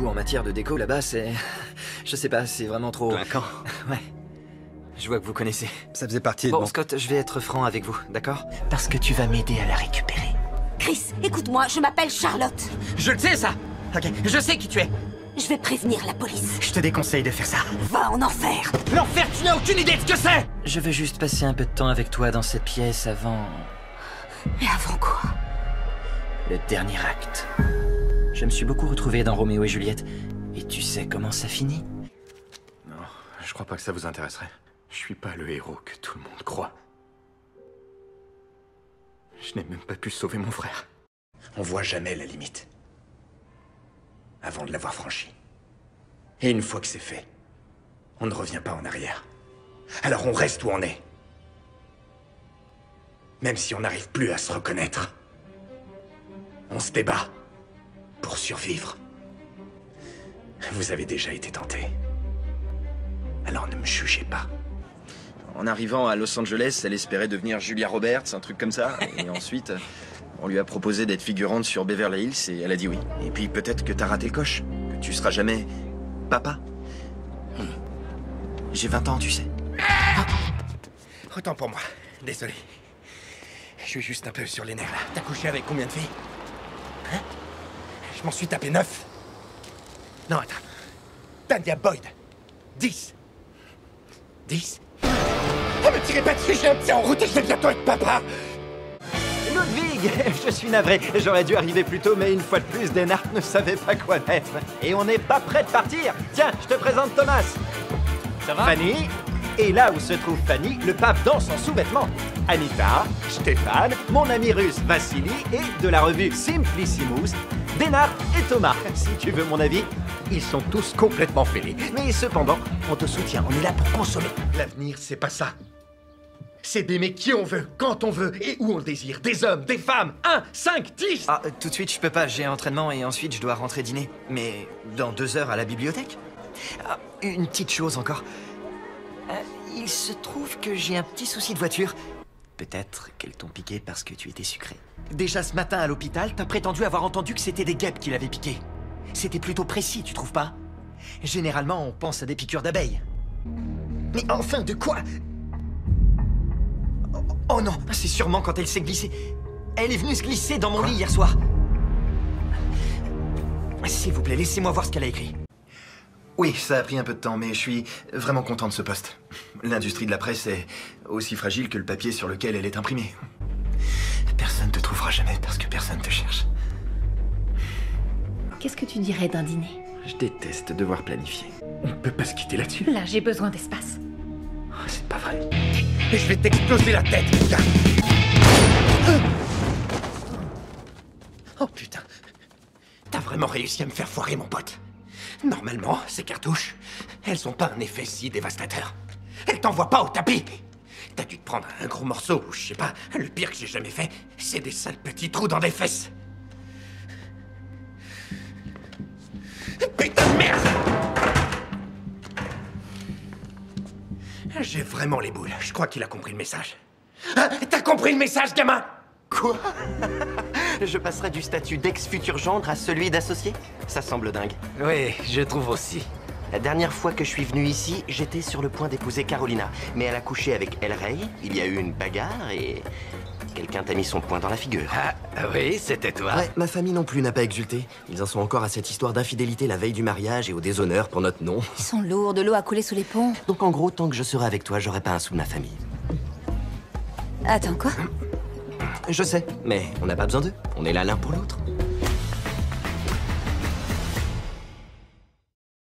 goût en matière de déco là-bas, c'est... Je sais pas, c'est vraiment trop... Clinquant. Ouais. Je vois que vous connaissez. Ça faisait partie de Bon, mon... Scott, je vais être franc avec vous, d'accord? Parce que tu vas m'aider à la récupérer. Chris, écoute-moi, je m'appelle Charlotte. Je le sais, ça! Ok, je sais qui tu es. Je vais prévenir la police. Je te déconseille de faire ça. Va en enfer. L'enfer, tu n'as aucune idée de ce que c'est! Je veux juste passer un peu de temps avec toi dans cette pièce avant... Mais avant quoi? le dernier acte. Je me suis beaucoup retrouvé dans Roméo et Juliette. Et tu sais comment ça finit? Non, je crois pas que ça vous intéresserait. Je suis pas le héros que tout le monde croit. Je n'ai même pas pu sauver mon frère. On voit jamais la limite. Avant de l'avoir franchie. Et une fois que c'est fait, on ne revient pas en arrière. Alors on reste où on est. Même si on n'arrive plus à se reconnaître. On se débat pour survivre. Vous avez déjà été tenté. Alors ne me jugez pas. En arrivant à Los Angeles, elle espérait devenir Julia Roberts, un truc comme ça. Et ensuite, on lui a proposé d'être figurante sur Beverly Hills et elle a dit oui. Et puis peut-être que t'as raté le coche. Que tu seras jamais papa. J'ai 20 ans, tu sais. Autant pour moi. Désolé. Je suis juste un peu sur les nerfs là. T'as couché avec combien de filles? Hein? Je m'en suis tapé 9. Non, attends. Tanya Boyd. 10. 10? Oh, me tirez pas dessus, j'ai un pied en route et je vais bientôt être papa. Ludwig, je suis navré. J'aurais dû arriver plus tôt, mais une fois de plus, Denard ne savait pas quoi mettre. Et on n'est pas prêt de partir. Tiens, je te présente Thomas. Ça va? Fanny. Et là où se trouve Fanny, le pape dans son sous-vêtement. Anita, Stéphane, mon ami russe Vassili et de la revue Simplissimus, Denard et Thomas. Si tu veux mon avis, ils sont tous complètement fêlés. Mais cependant, on te soutient, on est là pour consommer. L'avenir, c'est pas ça. C'est d'aimer qui on veut, quand on veut et où on le désire. Des hommes, des femmes. 1, 5, 10. Ah, tout de suite, je peux pas, j'ai entraînement et ensuite je dois rentrer dîner. Mais dans 2 heures à la bibliothèque? Ah, une petite chose encore. Il se trouve que j'ai un petit souci de voiture. Peut-être qu'elles t'ont piqué parce que tu étais sucré. Déjà ce matin à l'hôpital, t'as prétendu avoir entendu que c'était des guêpes qui l'avaient piqué. C'était plutôt précis, tu trouves pas? Généralement, on pense à des piqûres d'abeilles. Mais enfin, de quoi? Oh non, c'est sûrement quand elle s'est glissée. Elle est venue se glisser dans mon lit hier soir. S'il vous plaît, laissez-moi voir ce qu'elle a écrit. Oui, ça a pris un peu de temps, mais je suis vraiment content de ce poste. L'industrie de la presse est aussi fragile que le papier sur lequel elle est imprimée. Personne te trouvera jamais parce que personne te cherche. Qu'est-ce que tu dirais d'un dîner? Je déteste devoir planifier. On peut pas se quitter là-dessus. Là, j'ai besoin d'espace. Oh, c'est pas vrai. Et je vais t'exploser la tête, putain. Oh putain. T'as vraiment réussi à me faire foirer, mon pote. Normalement, ces cartouches, elles ont pas un effet si dévastateur. Elles t'envoient pas au tapis. T'as dû te prendre un gros morceau, ou je sais pas, le pire que j'ai jamais fait, c'est des sales petits trous dans des fesses. Putain de merde! J'ai vraiment les boules. Je crois qu'il a compris le message. Ah, t'as compris le message, gamin? Quoi? Je passerai du statut d'ex-futur gendre à celui d'associé? Ça semble dingue. Oui, je trouve aussi. La dernière fois que je suis venu ici, j'étais sur le point d'épouser Carolina. Mais elle a couché avec El Rey, il y a eu une bagarre et... quelqu'un t'a mis son poing dans la figure. Ah, oui, c'était toi. Ouais, ma famille non plus n'a pas exulté. Ils en sont encore à cette histoire d'infidélité la veille du mariage et au déshonneur pour notre nom. Ils sont lourds, de l'eau a coulé sous les ponts. Donc en gros, tant que je serai avec toi, j'aurai pas un sou de ma famille. Attends, quoi? Je sais, mais on n'a pas besoin d'eux. On est là l'un pour l'autre.